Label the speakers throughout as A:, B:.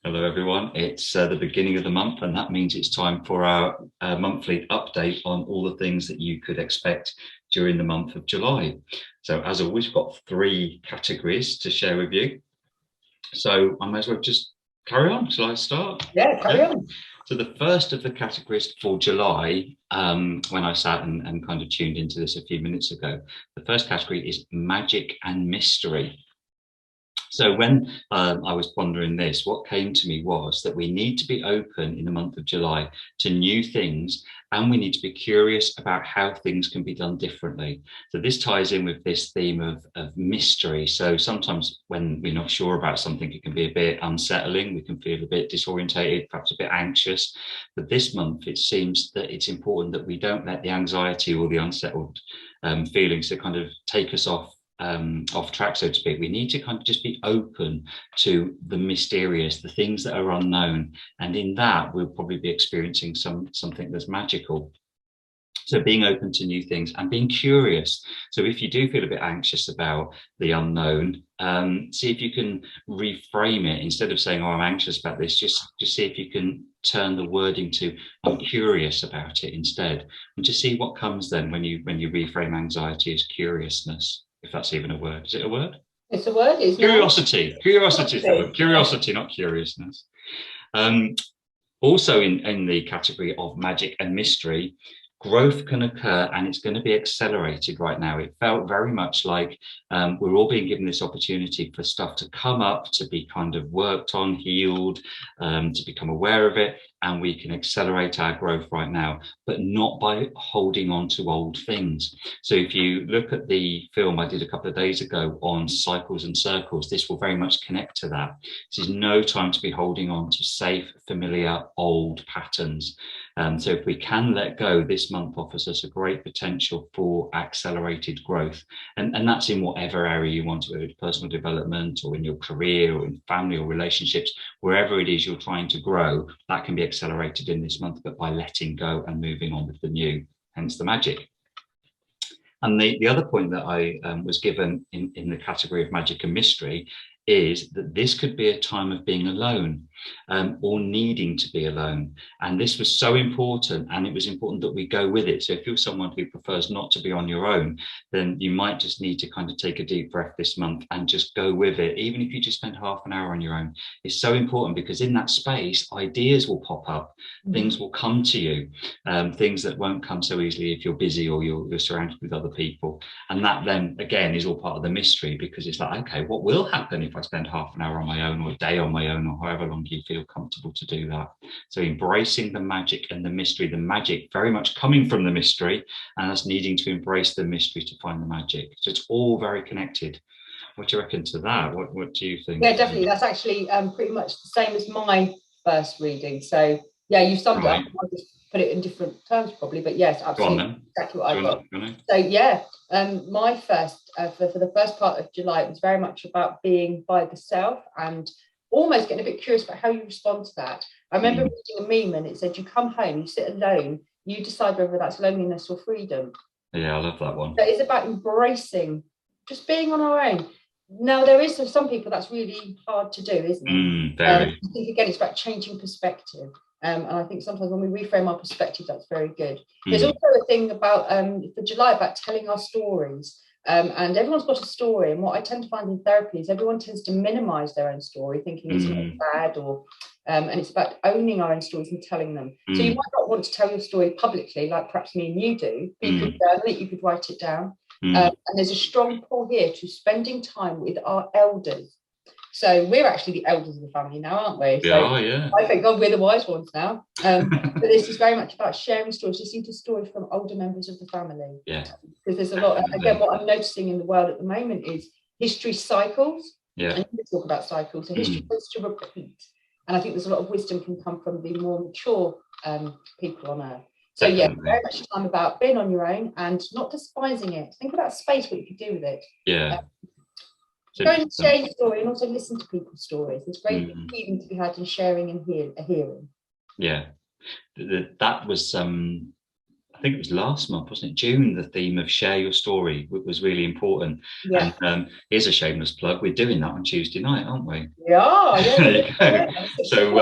A: Hello, everyone. It's the beginning of the month, and that means it's time for our monthly update on all the things that you could expect during the month of July. So, as always, we've got three categories to share with you. So, I might as well just carry on. Shall I start?
B: Yeah, carry on.
A: So, the first of the categories for July, when I sat and kind of tuned into this a few minutes ago, the first category is magic and mystery. So when I was pondering this, what came to me was that we need to be open in the month of July to new things, and we need to be curious about how things can be done differently. So this ties in with this theme of mystery. So sometimes when we're not sure about something, it can be a bit unsettling. We can feel a bit disorientated, perhaps a bit anxious. But this month, it seems that it's important that we don't let the anxiety or the unsettled feelings that kind of take us off track, so to speak. We need to kind of just be open to the mysterious, the things that are unknown, and in that we'll probably be experiencing something that's magical. So being open to new things and being curious. So if you do feel a bit anxious about the unknown, see if you can reframe it. Instead of saying, "Oh, I'm anxious about this," just see if you can turn the wording to "I'm curious about it" instead, and just see what comes then when you reframe anxiety as curiousness. If that's even a word. Is it a word?
B: It's a word, it's now.
A: Curiosity. Curiosity is the word. Curiosity, not curiousness. Um, Also in the category of magic and mystery, growth can occur and it's going to be accelerated right now. It felt very much like we're all being given this opportunity for stuff to come up, to be kind of worked on, healed, to become aware of it. And we can accelerate our growth right now, but not by holding on to old things. So if you look at the film I did a couple of days ago on cycles and circles, this will very much connect to that. This is no time to be holding on to safe, familiar, old patterns. So if we can let go, this month offers us a great potential for accelerated growth. And that's in whatever area you want to, whether it's personal development or in your career or in family or relationships, wherever it is you're trying to grow, that can be accelerated in this month, but by letting go and moving on with the new, hence the magic. And the other point that I was given in the category of magic and mystery is that this could be a time of being alone or needing to be alone. And this was so important, and it was important that we go with it. So if you're someone who prefers not to be on your own, then you might just need to kind of take a deep breath this month and just go with it. Even if you just spend half an hour on your own, it's so important, because in that space, ideas will pop up, things will come to you, things that won't come so easily if you're busy or you're surrounded with other people. And that then again is all part of the mystery, because it's like, okay, what will happen if I spend half an hour on my own or a day on my own, or however long you feel comfortable to do that. So embracing the magic and the mystery, the magic very much coming from the mystery, and us needing to embrace the mystery to find the magic. So it's all very connected. What do you reckon to that? What do you think?
B: Yeah, definitely. That's actually pretty much the same as my first reading. So yeah, you summed it up. I'll just put it in different terms probably, but yes, absolutely exactly what I got. So yeah, my first for the first part of July, it was very much about being by the self and almost getting a bit curious about how you respond to that. I remember reading a meme and it said, you come home, you sit alone, you decide whether that's loneliness or freedom.
A: Yeah, I love that one.
B: So it's about embracing just being on our own. Now, there is for some people that's really hard to do, isn't it? I think again, it's about changing perspective. And I think sometimes when we reframe our perspective, that's very good. There's also a thing about for July about telling our stories. And everyone's got a story. And what I tend to find in therapy is everyone tends to minimize their own story, thinking it's not bad, or and it's about owning our own stories and telling them. So you might not want to tell your story publicly, like perhaps me and you do, but you could journal it, you could write it down. And there's a strong pull here to spending time with our elders. So we're actually the elders of the family now, aren't we? So
A: yeah.
B: I thank God we're the wise ones now. But this is very much about sharing stories, listening to stories from older members of the family.
A: Yeah.
B: Because there's a lot, again, what I'm noticing in the world at the moment is history cycles.
A: Yeah.
B: And you talk about cycles. So history tends to repeat. And I think there's a lot of wisdom can come from the more mature people on earth. So yeah, very much time about being on your own and not despising it. Think about space, what you could do with it.
A: Yeah.
B: Go and share your story and also listen to people's stories. There's great healing to be had in sharing and hearing.
A: Yeah, that was I think it was last month, wasn't it? June, the theme of share your story was really important.
B: Yeah.
A: And here's a shameless plug. We're doing that on Tuesday night, aren't we?
B: Yeah.
A: There you go. So,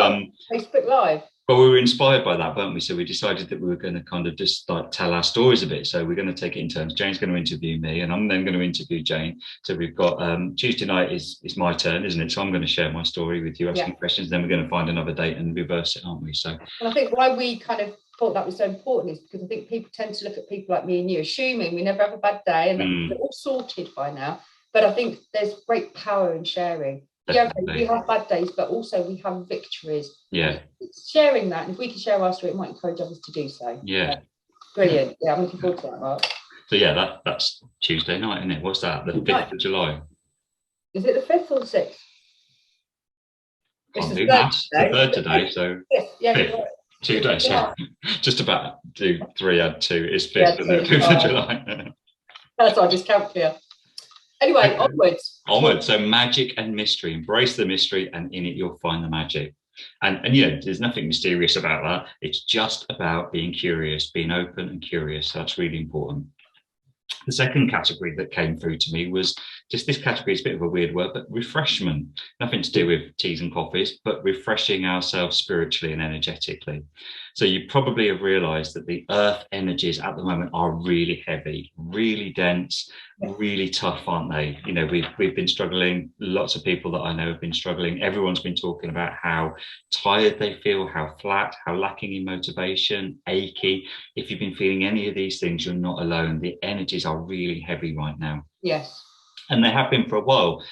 B: Facebook Live.
A: well, we were inspired by that, weren't we? So we decided that we were going to kind of just like tell our stories a bit. So we're going to take it in turns. Jane's going to interview me, and I'm then going to interview Jane. So we've got Tuesday night is my turn, isn't it? So I'm going to share my story with you, asking questions. Then we're going to find another date and reverse it, aren't we? So,
B: and I think why we kind of thought that was so important is because I think people tend to look at people like me and you, assuming we never have a bad day and that we're all sorted by now. But I think there's great power in sharing. Yeah, okay, we have bad days, but also we have victories.
A: Yeah.
B: Sharing that, and if we can share our story, it might encourage others to do so.
A: Yeah.
B: Brilliant. Yeah, I'm looking forward to that, Mark.
A: So yeah, that's Tuesday night, isn't it? What's that? The 5th of July.
B: Is it the 5th or the 6th?
A: Can't do maths. The 3rd today, so
B: yeah,
A: 5th. Right. 2 days. Yeah. Just about do 3 add 2 is 5th, and then 5th of July.
B: That's our discount clear. Anyway, onwards.
A: Onwards. So magic and mystery. Embrace the mystery, and in it you'll find the magic. And you know, there's nothing mysterious about that. It's just about being curious, being open and curious. So that's really important. The second category that came through to me was just this category is a bit of a weird word, but refreshment. Nothing to do with teas and coffees, but refreshing ourselves spiritually and energetically. So you probably have realized that the earth energies at the moment are really heavy, really dense, really tough, aren't they? You know, we've been struggling. Lots of people that I know have been struggling. Everyone's been talking about how tired they feel, how flat, how lacking in motivation, achy. If you've been feeling any of these things, you're not alone. The energies are really heavy right now.
B: Yes.
A: And they have been for a while.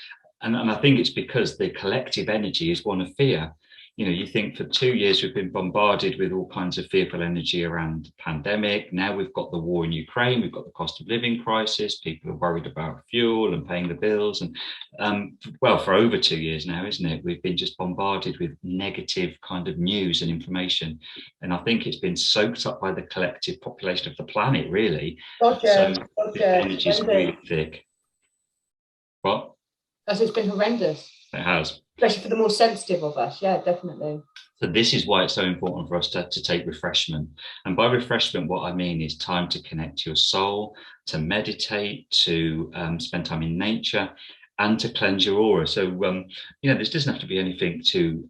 A: And I think it's because the collective energy is one of fear. You know, you think for 2 years we've been bombarded with all kinds of fearful energy around the pandemic. Now we've got the war in Ukraine, we've got the cost of living crisis. People are worried about fuel and paying the bills. And well, for over 2 years now, isn't it? We've been just bombarded with negative kind of news and information. And I think it's been soaked up by the collective population of the planet, really. So the energy is really thick. What?
B: As it's been horrendous.
A: It has.
B: Especially for the more sensitive of us. Yeah, definitely.
A: So this is why it's so important for us to take refreshment. And by refreshment, what I mean is time to connect to your soul, to meditate, to spend time in nature, and to cleanse your aura. So, you know, this doesn't have to be anything too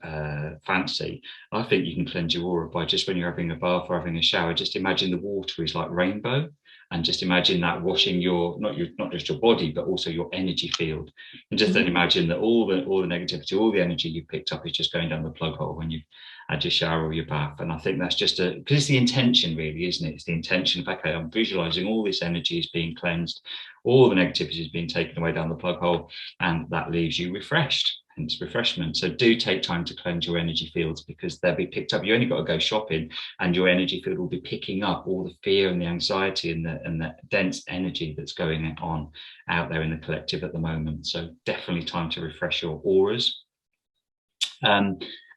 A: fancy. I think you can cleanse your aura by just when you're having a bath or having a shower, just imagine the water is like rainbow. And just imagine that washing not just your body, but also your energy field. And just then imagine that all the negativity, all the energy you picked up is just going down the plug hole when you've had your shower or your bath. And I think that's just because it's the intention, really, isn't it? It's the intention of, okay, I'm visualizing all this energy is being cleansed, all the negativity is being taken away down the plug hole, and that leaves you refreshed. Hence refreshment. So do take time to cleanse your energy fields, because they'll be picked up. You only got to go shopping and your energy field will be picking up all the fear and the anxiety and the dense energy that's going on out there in the collective at the moment. So definitely time to refresh your auras.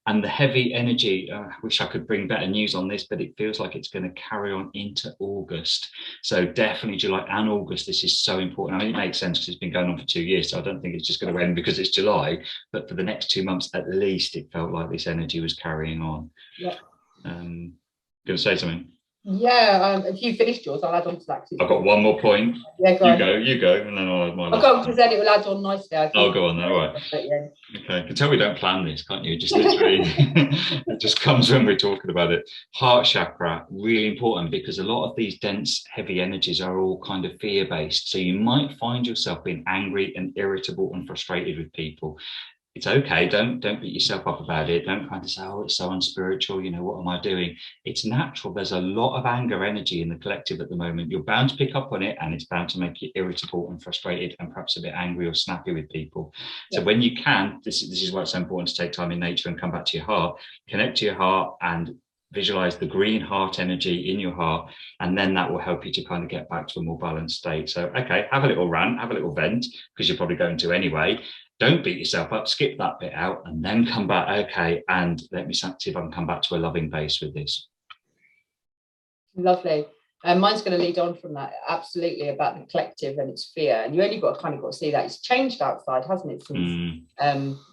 A: And the heavy energy, I wish I could bring better news on this, but it feels like it's going to carry on into August. So definitely July and August, this is so important. I mean, it makes sense because it's been going on for 2 years. So I don't think it's just going to end because it's July, but for the next 2 months, at least, it felt like this energy was carrying on.
B: Yeah.
A: Going to say something?
B: Yeah, if you finished yours, I'll add on to that.
A: I've got one more point.
B: Yeah,
A: you go, and then I'll add mine.
B: I'll go because then it will add on nicely.
A: I'll go on there, all right. Okay, you can tell we don't plan this, can't you? Just literally, it just comes when we're talking about it. Heart chakra, really important, because a lot of these dense, heavy energies are all kind of fear-based. So you might find yourself being angry and irritable and frustrated with people. It's okay. Don't beat yourself up about it. Don't kind of say, oh, it's so unspiritual. You know, what am I doing? It's natural. There's a lot of anger energy in the collective at the moment. You're bound to pick up on it, and it's bound to make you irritable and frustrated and perhaps a bit angry or snappy with people. So when you can, this is why it's so important to take time in nature and come back to your heart, connect to your heart and visualize the green heart energy in your heart, and then that will help you to kind of get back to a more balanced state. So, okay, have a little rant, have a little vent, because you're probably going to anyway. Don't beat yourself up, skip that bit out, and then come back. Okay, and let me see if I can come back to a loving base with this.
B: Lovely. Mine's going to lead on from that, absolutely, about the collective and its fear. And you only got to see that it's changed outside, hasn't it, since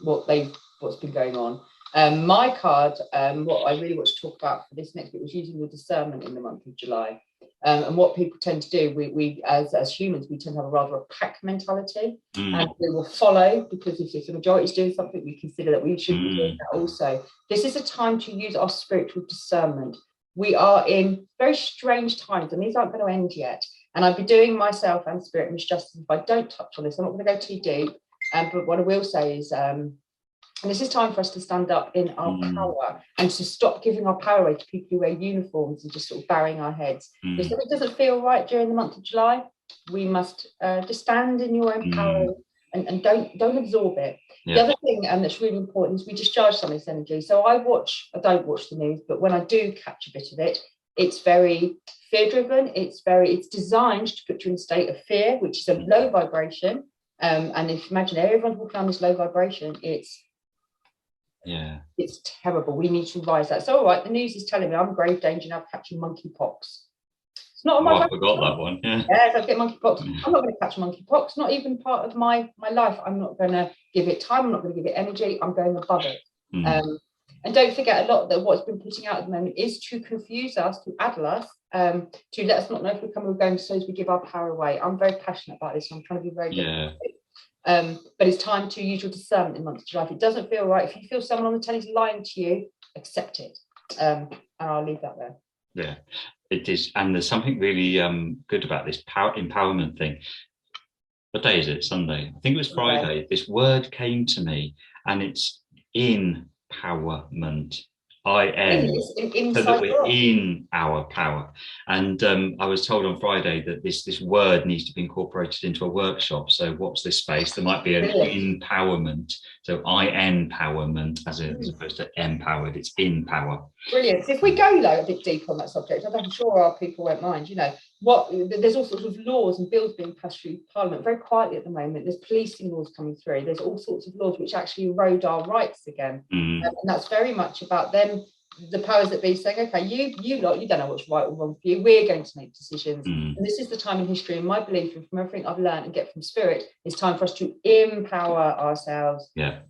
B: what's been going on. My card, what I really want to talk about for this next bit was using your discernment in the month of July. And what people tend to do, we as humans, we tend to have a rather a pack mentality, and we will follow, because if the majority is doing something, we consider that we should be doing that also. This is a time to use our spiritual discernment. We are in very strange times, and these aren't going to end yet. And I'd be doing myself and spirit misjustice if I don't touch on this. I'm not going to go too deep, but what I will say is, and this is time for us to stand up in our power and to stop giving our power away to people who wear uniforms and just sort of bowing our heads. If something doesn't feel right during the month of July, we must just stand in your own power and don't absorb it. Yeah. The other thing that's really important is we discharge some of this energy. So I don't watch the news, but when I do catch a bit of it, it's very fear-driven. It's designed to put you in a state of fear, which is a low vibration. And if you imagine everyone's walking around this low vibration, it's terrible. We need to rise that. So all right, the news is telling me I'm in grave danger now of catching monkeypox. It's not on my
A: I forgot that one. Yeah,
B: if I get monkeypox, I'm not going to catch monkeypox. Not even part of my life. I'm not going to give it time. I'm not going to give it energy. I'm going above it. And don't forget, a lot that what's been putting out at the moment is to confuse us, to addle us, to let us not know if we're coming or going, so as we give our power away. I'm very passionate about this. So I'm trying to be very diplomatic. But it's time to use your discernment in the month of July. If it doesn't feel right, if you feel someone on the telly is lying to you, accept it. And I'll leave that there.
A: Yeah, it is. And there's something really good about this empowerment thing. What day is it? Sunday. I think it was Friday. Okay. This word came to me, and it's empowerment. So that we're in our power. And I was told on Friday that this word needs to be incorporated into a workshop. So what's this space? There might be an empowerment. So empowerment as opposed to empowered. It's in power.
B: Brilliant. So if we go a bit deep on that subject, I'm sure our people won't mind. There's all sorts of laws and bills being passed through Parliament very quietly at the moment. There's policing laws coming through. There's all sorts of laws which actually erode our rights again. And that's very much about them, the powers that be, saying, okay, you don't know what's right or wrong for you. We're going to make decisions. And this is the time in history, and my belief, and from everything I've learned and get from spirit, it's time for us to empower ourselves. Yeah.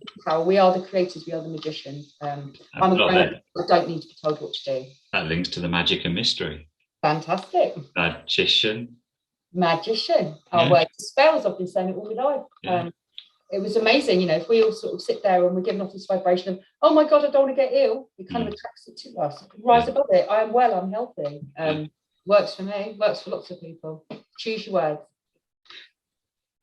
B: We are the creators. We are the magicians. I'm a grown-up. I don't need to be told what to do.
A: That links to the magic and mystery.
B: Fantastic. Magician. Our word spells. I've been saying it all my life. Yeah. It was amazing, if we all sort of sit there and we're giving off this vibration of, oh my God, I don't want to get ill, it kind of attracts it to us. Rise above it. I am well, I'm healthy. Works for me, works for lots of people. Choose your words.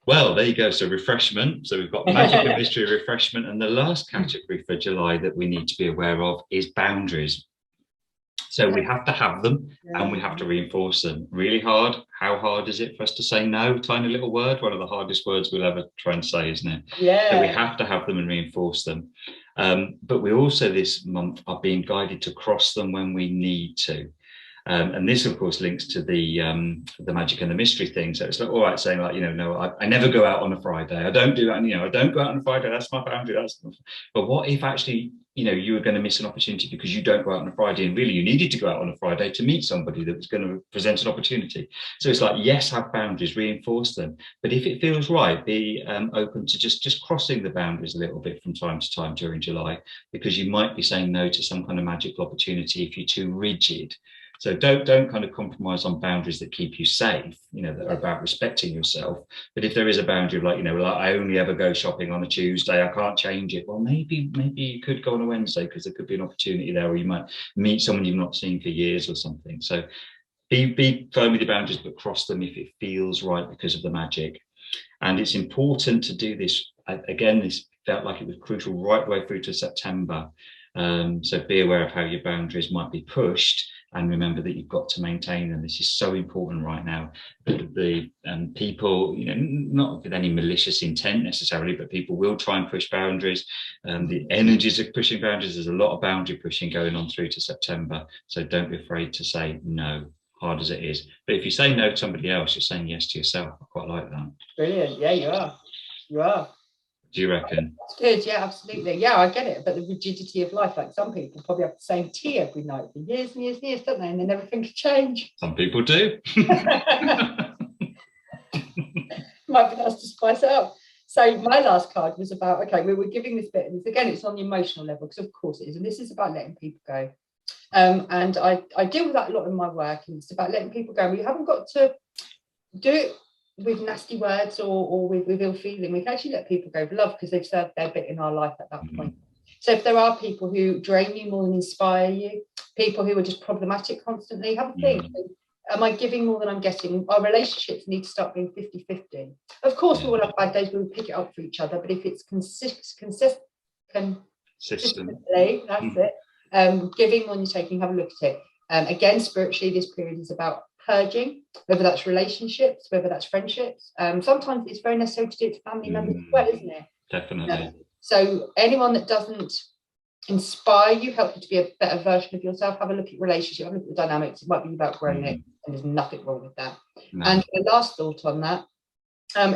A: Well, there you go. So refreshment. So we've got magic and mystery, refreshment. And the last category for July that we need to be aware of is boundaries. So we have to have them and we have to reinforce them. Really hard. How hard is it for us to say no? Tiny little word, one of the hardest words we'll ever try and say, isn't it? Yeah. So we have to have them and reinforce them. But we also this month are being guided to cross them when we need to. And this, of course, links to the magic and the mystery thing. So it's like, all right, saying like, no, I never go out on a Friday. I don't do that. I don't go out on a Friday. That's my boundary. But what if actually, you were going to miss an opportunity because you don't go out on a Friday, and really you needed to go out on a Friday to meet somebody that was going to present an opportunity. So it's like, yes, have boundaries, reinforce them. But if it feels right, be open to just crossing the boundaries a little bit from time to time during July, because you might be saying no to some kind of magical opportunity if you're too rigid. So don't kind of compromise on boundaries that keep you safe, that are about respecting yourself. But if there is a boundary of like, I only ever go shopping on a Tuesday, I can't change it. Well, maybe you could go on a Wednesday, because there could be an opportunity there, or you might meet someone you've not seen for years or something. So be firm with your boundaries, but cross them if it feels right because of the magic. And it's important to do this. Again, this felt like it was crucial right the way through to September. So be aware of how your boundaries might be pushed, and remember that you've got to maintain them. This is so important right now. The people, not with any malicious intent necessarily, but people will try and push boundaries. The energies of pushing boundaries, there's a lot of boundary pushing going on through to September. So don't be afraid to say no, hard as it is. But if you say no to somebody else, you're saying yes to yourself. I quite like that.
B: Brilliant. Yeah, you are. You are.
A: Do you reckon?
B: That's good. Yeah, absolutely. Yeah, I get it. But the rigidity of life, like some people probably have the same tea every night for years and years and years, don't they? And they never think of change.
A: Some people do.
B: Might be nice to spice it up. So my last card was about, okay, we were giving this bit, and again, it's on the emotional level, because of course it is. And this is about letting people go. And I deal with that a lot in my work, and it's about letting people go. We haven't got to do it with nasty words or with ill feeling. We can actually let people go with love because they've served their bit in our life at that point. So if there are people who drain you more than inspire you, people who are just problematic constantly, have a think. Am I giving more than I'm getting? Our relationships need to start being 50-50. Of course, we will have bad days, we will pick it up for each other, but if it's consistently, that's it. Giving when you're taking, have a look at it. Again, spiritually, this period is about purging, whether that's relationships, whether that's friendships. Sometimes it's very necessary to do it to family members as well, isn't it?
A: Definitely.
B: So anyone that doesn't inspire you, help you to be a better version of yourself, have a look at relationship, have a look at the dynamics. It might be about growing it, and there's nothing wrong with that. And the last thought on that,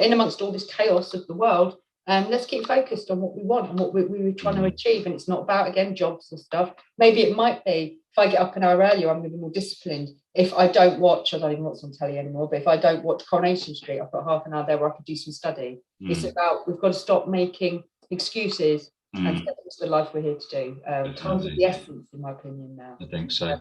B: in amongst all this chaos of the world, let's keep focused on what we want and what we're trying to achieve. And it's not about, again, jobs or stuff. Maybe it might be, if I get up an hour earlier, I'm going to be more disciplined. If I don't watch, I don't even watch on telly anymore, but if I don't watch Coronation Street, I've got half an hour there where I could do some study. It's about, we've got to stop making excuses and step into the life we're here to do. Time's of the essence, in my opinion, now.
A: I think so.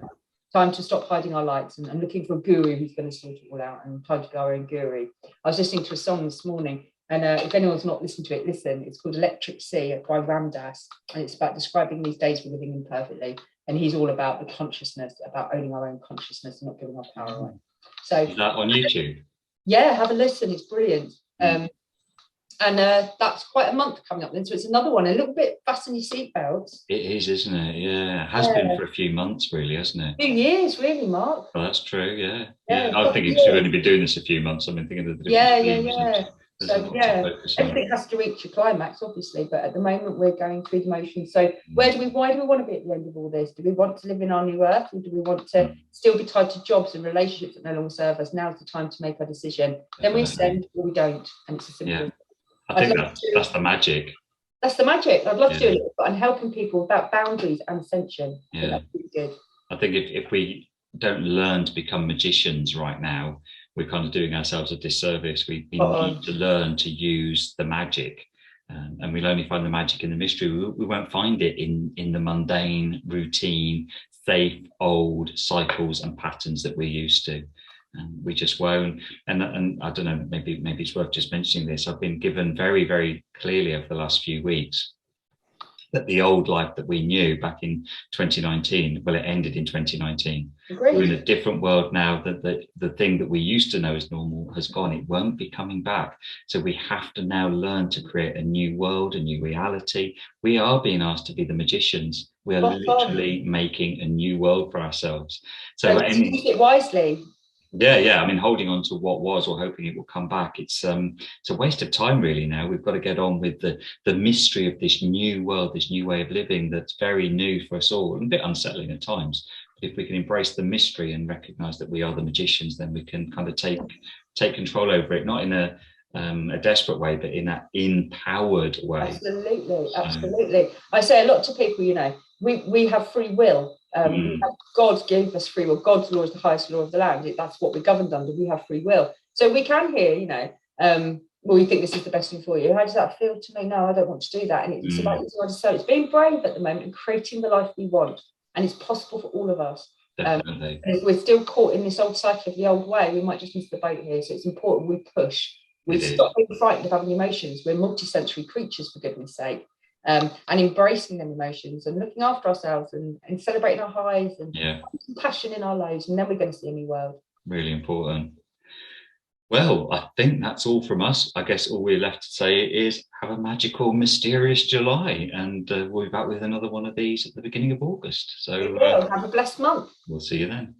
B: Time to stop hiding our lights and looking for a guru who's going to sort it all out, and time to be our own guru. I was listening to a song this morning, and if anyone's not listened to it, listen. It's called Electric Sea by Ramdas, and it's about describing these days we're living imperfectly. And he's all about the consciousness, about owning our own consciousness and not giving our power away. So
A: is that on YouTube?
B: Yeah, have a listen. It's brilliant. And that's quite a month coming up then. So it's another one, a little bit fasten your seatbelts.
A: It is, isn't it? Yeah, it has been for a few months, really, hasn't it?
B: 2 years, really, Mark.
A: Well, that's true, yeah. I was thinking we've only been doing this a few months. I've been thinking of the
B: So, everything has to reach a climax, obviously, but at the moment we're going through the motions. So why do we want to be at the end of all this? Do we want to live in our new earth, or do we want to still be tied to jobs and relationships that no longer serve us? Now's the time to make our decision. Then we send or we don't, and it's as simple as
A: I think that's the magic.
B: That's the magic. I'd love to do a little bit on helping people without boundaries and ascension.
A: Yeah.
B: That's really good.
A: I think if we don't learn to become magicians right now, we're kind of doing ourselves a disservice. We need to learn to use the magic. And we'll only find the magic in the mystery. We won't find it in the mundane, routine, safe, old cycles and patterns that we're used to. We just won't. And I don't know, maybe it's worth just mentioning this. I've been given very, very clearly over the last few weeks that the old life that we knew back in 2019, well, it ended in 2019. Agreed. We're in a different world now. That the thing that we used to know as normal has gone. It won't be coming back. So we have to now learn to create a new world, a new reality. We are being asked to be the magicians. We are literally making a new world for ourselves. So use
B: it wisely.
A: Yeah. I mean, holding on to what was or hoping it will come back, it's a waste of time really now. We've got to get on with the mystery of this new world, this new way of living that's very new for us all and a bit unsettling at times. But if we can embrace the mystery and recognize that we are the magicians, then we can kind of take control over it, not in a desperate way, but in that empowered way.
B: Absolutely. I say a lot to people, we have free will. God gave us free will. God's law is the highest law of the land. That's what we're governed under. We have free will. So we can hear, well, you think this is the best thing for you. How does that feel to me? No, I don't want to do that. And it's about using our discernment. It's being brave at the moment and creating the life we want. And it's possible for all of us.
A: Definitely.
B: If we're still caught in this old cycle of the old way, we might just miss the boat here. So it's important we push. We stop being frightened of having emotions. We're multisensory creatures, for goodness sake. And embracing them emotions and looking after ourselves and celebrating our highs and passion in our lows, and then we're going to see a new world.
A: Really important. Well, I think that's all from us. I guess all we're left to say is have a magical, mysterious July, and we'll be back with another one of these at the beginning of August. So
B: have a blessed month.
A: We'll see you then.